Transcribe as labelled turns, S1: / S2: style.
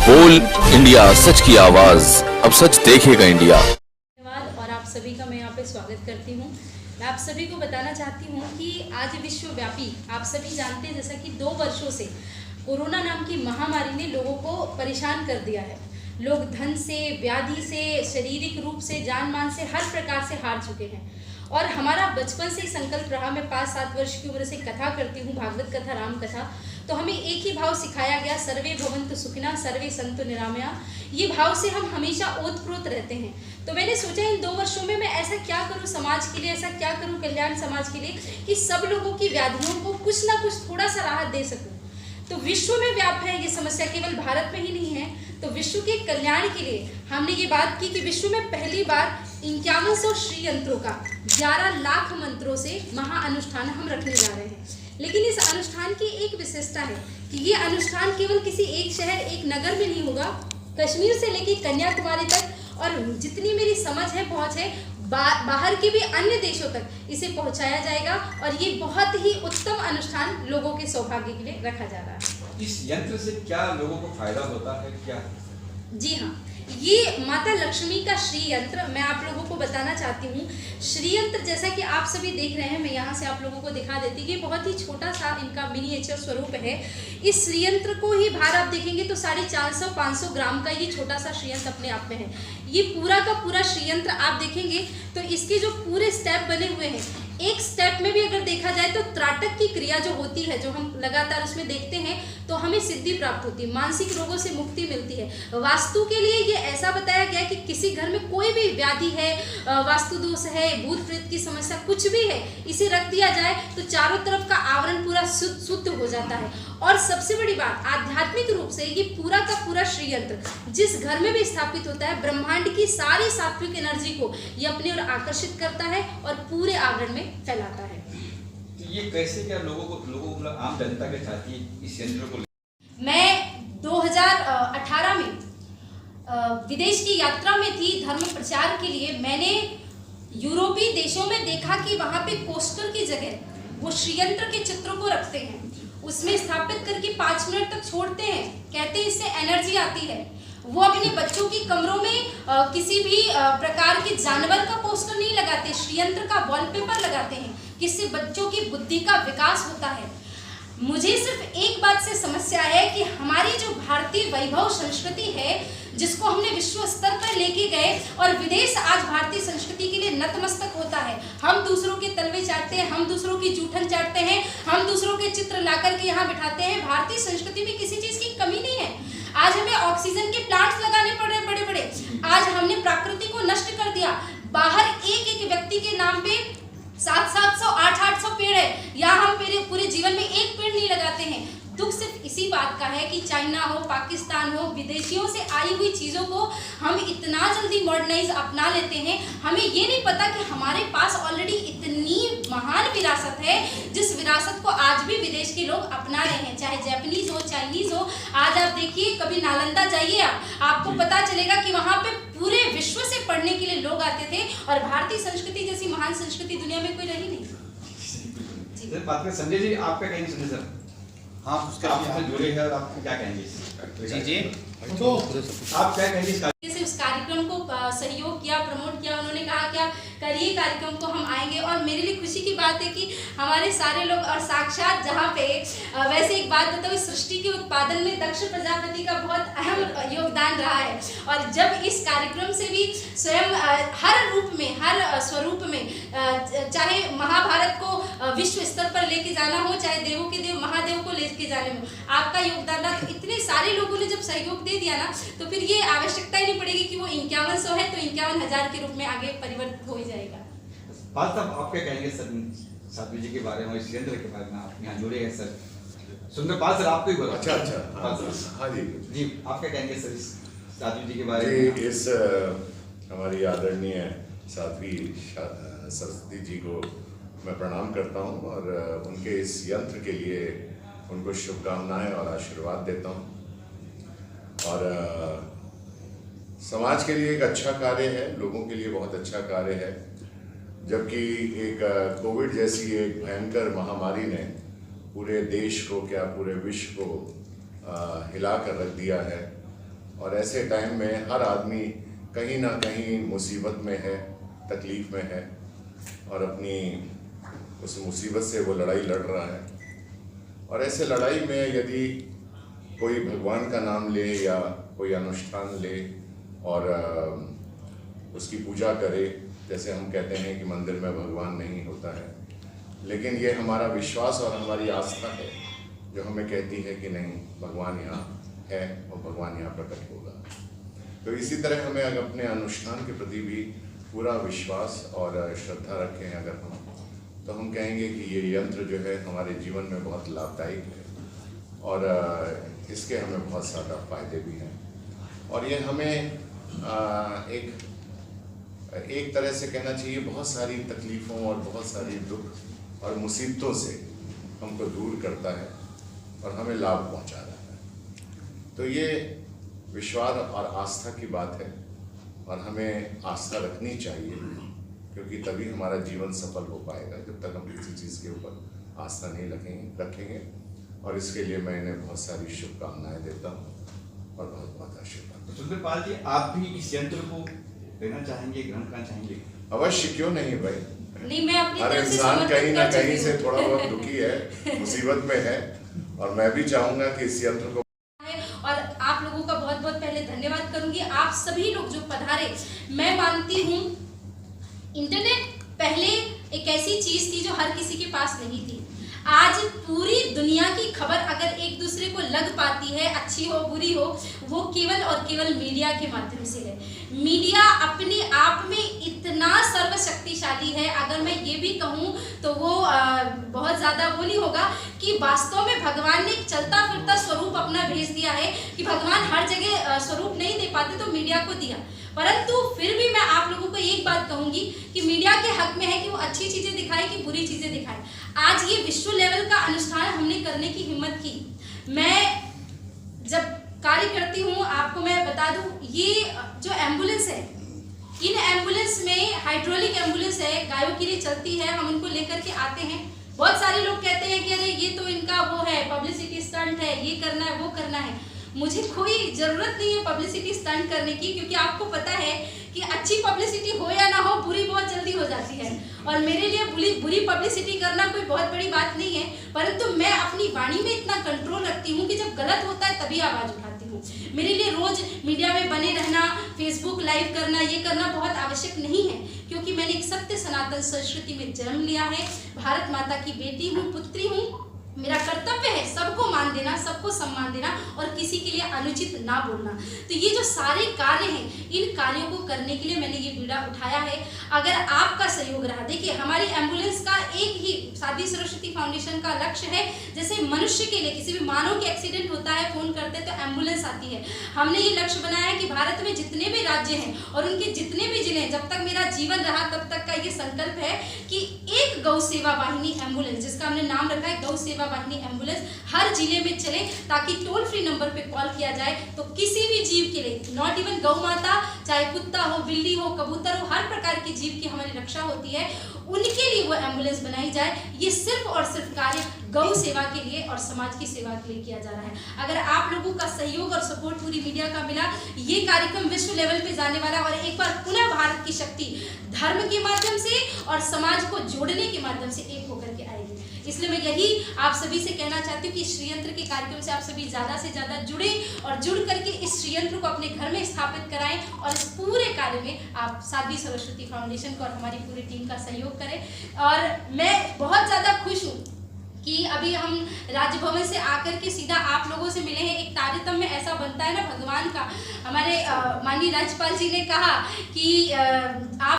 S1: बोल इंडिया, सच की आवाज, अब सच देखेगा इंडिया।
S2: धन्यवाद और आप सभी का मैं यहाँ पे स्वागत करती हूँ। मैं आप सभी को बताना चाहती हूँ कि आज विश्वव्यापी आप सभी जानते हैं जैसा कि 2 वर्षों से कोरोना नाम की महामारी ने लोगों को परेशान कर दिया है। लोग धन से, व्याधि से, शारीरिक रूप से, जान मान से हर प्रकार से हार चुके हैं। और हमारा बचपन से ही संकल्प रहा, मैं 5-7 वर्ष की उम्र से कथा करती हूँ, भागवत कथा, राम कथा, तो हमें एक ही भाव सिखाया गया, सर्वे भवन्तु सुखिनः सर्वे सन्तु निरामया। ये भाव से हम हमेशा ओतप्रोत रहते हैं। तो मैंने सोचा इन 2 वर्षों में मैं ऐसा क्या करूं समाज के लिए, ऐसा क्या करूं कल्याण समाज के लिए कि सब लोगों की व्याधियों को कुछ ना कुछ थोड़ा सा राहत दे सकूं। तो विश्व में व्याप्त है ये समस्या, केवल भारत में ही नहीं है। तो विश्व के कल्याण के लिए हमने ये बात की कि विश्व में पहली बार 5100 श्री यंत्रों का 11 लाख मंत्रों से महाअनुष्ठान हम रखने जा रहे हैं। लेकिन इस अनुष्ठान की एक विशेषता है कि ये अनुष्ठान केवल किसी एक शहर, एक नगर में नहीं होगा। कश्मीर से लेकर कन्याकुमारी तक और जितनी मेरी समझ है, पहुंच है, बाहर के भी अन्य देशों तक इसे पहुंचाया जाएगा। और ये बहुत ही उत्तम अनुष्ठान लोगों के सौभाग्य के लिए रखा जा रहा है।
S3: इस यंत्र से क्या लोगों को फायदा होता है क्या?
S2: जी हाँ, ये माता लक्ष्मी का श्री यंत्र मैं आप लोगों को बताना चाहती हूँ। श्री यंत्र जैसा कि आप सभी देख रहे हैं, मैं यहाँ से आप लोगों को दिखा देती कि बहुत ही छोटा सा इनका मिनिएचर स्वरूप है। इस श्री यंत्र को ही बाहर आप देखेंगे तो 450-500 ग्राम का ये छोटा सा श्री यंत्र अपने आप में है। ये पूरा का पूरा श्री यंत्र आप देखेंगे तो इसके जो पूरे स्टेप बने हुए हैं, एक स्टेप में भी अगर देखा जाए तो त्राटक की क्रिया जो होती है, जो हम लगातार उसमें देखते हैं, तो हमें सिद्धि प्राप्त होती है, मानसिक रोगों से मुक्ति मिलती है। वास्तु के लिए ये ऐसा बताया गया कि किसी घर में कोई भी व्याधि है, वास्तु दोष है, भूत प्रेत की समस्या कुछ भी है, इसे रख दिया जाए तो चारों तरफ का आवरण पूरा शुद्ध हो जाता है। और सबसे बड़ी बात, आध्यात्मिक रूप से ये पूरा का पूरा श्री यंत्र जिस घर में भी स्थापित होता है, ब्रह्मांड की सारी सात्विक एनर्जी को ये अपनी ओर आकर्षित करता है और पूरे आवरण में फैलाता है।
S3: तो ये कैसे क्या लोगों को आम जनता के चाहती है इस यंत्र को?
S2: मैं 2018 में विदेश की यात्रा में थी धर्म प्रचार के लिए। मैंने यूरोपीय देशों में देखा कि वहाँ पे कोस्टर की जगह वो श्री यंत्र के चित्रों को रखते हैं, उसमें स्थापित करके 5 मिनट तक छोड़ते हैं, कहते हैं इससे एनर्जी आती है। वो अपने बच्चों की कमरों में किसी भी प्रकार के जानवर का पोस्टर नहीं लगाते, श्री यंत्र का वॉलपेपर लगाते हैं, जिससे बच्चों की बुद्धि का विकास होता है। मुझे सिर्फ एक बात से समस्या है कि हमारी जो भारतीय वैभव संस्कृति है, जिसको हमने विश्व स्तर पर लेके गए और विदेश आज भारतीय संस्कृति के लिए नतमस्तक होता है। हम दूसरों के तलवे चाटते हैं, हम दूसरों की जूठन चाटते हैं, हम दूसरों के चित्र लाकर के यहाँ बिठाते हैं। भारतीय संस्कृति में किसी चीज की कमी नहीं है। आज हमें ऑक्सीजन के प्लांट्स लगाने पड़ रहे बड़े बड़े, आज हमने प्रकृति को नष्ट कर दिया। बाहर एक व्यक्ति के नाम पे 700-800 800 पेड़ है, यहाँ हम पूरे जीवन में एक पेड़ नहीं लगाते हैं। दुख सिर्फ इसी बात का है कि चाइना हो, पाकिस्तान हो, विदेशियों से आई हुई चीज़ों को हम इतना जल्दी मॉडर्नाइज अपना लेते हैं। हमें ये नहीं पता कि हमारे पास ऑलरेडी इतनी महान विरासत है, जिस विरासत को आज भी विदेश के लोग अपना रहे हैं, चाहे जापानीज हो, चाइनीज हो। आज आप देखिए, कभी नालंदा जाइए, आपको पता चलेगा कि वहाँ पे पूरे विश्व से पढ़ने के लिए लोग आते थे और भारतीय संस्कृति जैसी महान संस्कृति दुनिया में कोई रही नहीं।
S3: बात में संजय जी, आप क्या कहेंगे? संजय सर, हाँ, उसके आप जुड़े हैं और आप क्या कहेंगे?
S4: जी
S3: तो आप क्या कहेंगे?
S2: उस कार्यक्रम को सहयोग किया, प्रमोट किया, उन्होंने कहा क्या करिए कार्यक्रम को, हम आएंगे। और मेरे लिए खुशी की बात है कि हमारे सारे लोग, और साक्षात जहाँ पे वैसे एक बात बताओ, इस सृष्टि के उत्पादन में दक्ष प्रजापति का बहुत अहम योगदान रहा है। और जब इस कार्यक्रम से भी स्वयं हर रूप में, हर स्वरूप में, चाहे महाभारत को विश्व स्तर पर लेके जाना हो, चाहे देवों के देव महादेव को लेके जाने हो, आपका योगदान रहा। तो इतने सारे लोगों ने जब सहयोग दे दिया ना, तो फिर ये आवश्यकता ही नहीं पड़ेगी कि वो 5100 है तो 51,000 के रूप में आगे परिवर्तित हो ही जाएगा।
S3: बात साहब, आप क्या कहेंगे सर साध्वी जी के बारे में, इस यंत्र के बारे में? आप यहाँ जुड़े हैं सर, सुंदरपाल सर, आपको ही बोला।
S4: अच्छा,
S3: हाँ जी जी, आप क्या कहेंगे सर इस साध्वी जी के बारे में?
S4: इस हमारी आदरणीय साध्वी सरस्वती जी को मैं प्रणाम करता हूँ और उनके इस यंत्र के लिए उनको शुभकामनाएं और आशीर्वाद देता हूँ। और समाज के लिए एक अच्छा कार्य है, लोगों के लिए बहुत अच्छा कार्य है। जबकि एक कोविड जैसी एक भयंकर महामारी ने पूरे देश को, क्या पूरे विश्व को हिला कर रख दिया है, और ऐसे टाइम में हर आदमी कहीं ना कहीं मुसीबत में है, तकलीफ में है और अपनी उस मुसीबत से वो लड़ाई लड़ रहा है। और ऐसे लड़ाई में यदि कोई भगवान का नाम ले या कोई अनुष्ठान ले और उसकी पूजा करे, जैसे हम कहते हैं कि मंदिर में भगवान नहीं होता है, लेकिन ये हमारा विश्वास और हमारी आस्था है जो हमें कहती है कि नहीं, भगवान यहाँ है और भगवान यहाँ प्रकट होगा। तो इसी तरह हमें अगर अपने अनुष्ठान के प्रति भी पूरा विश्वास और श्रद्धा रखें अगर हम, तो हम कहेंगे कि ये यंत्र जो है हमारे जीवन में बहुत लाभदायक है और इसके हमें बहुत ज़्यादा फायदे भी हैं। और ये हमें एक तरह से कहना चाहिए बहुत सारी तकलीफ़ों और बहुत सारी दुख और मुसीबतों से हमको दूर करता है और हमें लाभ पहुंचा रहा है। तो ये विश्वास और आस्था की बात है और हमें आस्था रखनी चाहिए, क्योंकि तभी हमारा जीवन सफल हो पाएगा जब तक हम किसी चीज़ के ऊपर आस्था नहीं रखेंगे। और इसके लिए मैं इन्हें बहुत सारी शुभकामनाएं देता हूँ और बहुत बहुत आशीर्वाद।
S3: सुंदरपाल जी, आप भी इस यंत्र को लेना चाहेंगे, ग्रहण करना चाहेंगे?
S4: अवश्य, क्यों नहीं भाई।
S2: नहीं, मैं अपनी
S4: हर
S2: तरफ से
S4: इंसान
S2: समर्थन
S4: कहीं ना
S2: कर
S4: कहीं
S2: चुकी
S4: से
S2: हूँ।
S4: थोड़ा बहुत दुखी है, मुसीबत में है, और मैं भी चाहूंगा कि इस यंत्र को
S2: और आप लोगों का बहुत बहुत पहले धन्यवाद करूंगी, आप सभी लोग जो पधारे। मैं मानती हूँ इंटरनेट पहले एक ऐसी चीज थी जो हर किसी के पास नहीं थी। आज पूरी दुनिया की खबर अगर एक दूसरे को लग पाती है, अच्छी हो बुरी हो, वो केवल और केवल मीडिया के माध्यम से है। मीडिया अपने आप में इतना सर्वशक्तिशाली है, अगर मैं ये भी कहूँ तो वो बहुत ज़्यादा वो नहीं होगा कि वास्तव में भगवान ने एक चलता फिरता स्वरूप अपना भेज दिया है कि भगवान हर जगह स्वरूप नहीं दे पाते तो मीडिया को दिया। परंतु फिर भी मैं आप लोगों को एक बात कहूंगी कि मीडिया के हक में है कि वो अच्छी चीजें दिखाए कि बुरी चीजें दिखाए। आज ये विश्व लेवल का अनुष्ठान हमने करने की हिम्मत की। मैं जब कार्य करती हूँ, आपको मैं बता दूं, ये जो एम्बुलेंस है, इन एम्बुलेंस में हाइड्रोलिक एम्बुलेंस है, गायों के लिए चलती है, हम उनको लेकर के आते हैं। बहुत सारे लोग कहते हैं कि अरे ये तो इनका वो है, पब्लिसिटी स्टंट है, ये करना है वो करना है। मुझे कोई ज़रूरत नहीं है पब्लिसिटी स्टंट करने की, क्योंकि आपको पता है कि अच्छी पब्लिसिटी हो या ना हो, बुरी बहुत जल्दी हो जाती है। और मेरे लिए बुरी पब्लिसिटी करना कोई बहुत बड़ी बात नहीं है, परंतु मैं अपनी वाणी में इतना कंट्रोल रखती हूँ कि जब गलत होता है तभी आवाज़ उठाती हूँ। मेरे लिए रोज़ मीडिया में बने रहना, फेसबुक लाइव करना, ये करना बहुत आवश्यक नहीं है, क्योंकि मैंने एक सत्य सनातन संस्कृति में जन्म लिया है, भारत माता की बेटी हूँ, पुत्री हूँ। मेरा कर्तव्य है सबको मान देना, सबको सम्मान देना और किसी के लिए अनुचित ना बोलना। तो ये जो सारे कार्य हैं, इन कार्यों को करने के लिए मैंने ये बीड़ा उठाया है। अगर आपका सहयोग रहा, देखिए हमारी एम्बुलेंस का एक ही साध्वी सरस्वती फाउंडेशन का लक्ष्य है, जैसे मनुष्य के लिए किसी भी मानव के एक्सीडेंट होता है, फोन करते तो एम्बुलेंस आती है। हमने ये लक्ष्य बनाया है कि भारत में जितने भी राज्य हैं और उनके जितने भी जिले हैं, जब तक मेरा जीवन रहा तब तक का ये संकल्प है कि एक गौ सेवा वाहिनी एम्बुलेंस, जिसका हमने नाम रखा है गौ सेवा वाहिनी एम्बुलेंस, हर जिले में चले, ताकि टोल फ्री नंबर पे कॉल किया जाए तो किसी भी जीव के लिए, नॉट इवन गौ माता, चाहे कुत्ता हो, बिल्ली हो, कबूतर हो, हर प्रकार के जीव की हमारी रक्षा होती है, उनके लिए वो एम्बुलेंस बनाई जाए। ये सिर्फ और सिर्फ कार्य गौ सेवा के लिए और समाज की सेवा के लिए किया जा रहा है। अगर आप लोगों का सहयोग और सपोर्ट पूरी मीडिया का मिला, ये कार्यक्रम विश्व लेवल पे जाने वाला और एक बार पुनः भारत की शक्ति धर्म के माध्यम से और समाज को जोड़ने के माध्यम से एक होकर के आएगी। इसलिए मैं यही आप सभी से कहना चाहती हूँ कि श्रीयंत्र के कार्यक्रम से आप सभी ज़्यादा से ज़्यादा जुड़े और जुड़ करके इस श्रीयंत्र को अपने घर में स्थापित कराएं और इस पूरे कार्य में आप साध्वी सरस्वती फाउंडेशन को और हमारी पूरी टीम का सहयोग करें। और मैं बहुत ज़्यादा खुश हूँ कि अभी हम राजभवन से आकर के सीधा आप लोगों से मिले हैं। एक तारतम्य ऐसा बनता है ना भगवान का। हमारे माननीय राज्यपाल जी ने कहा कि आप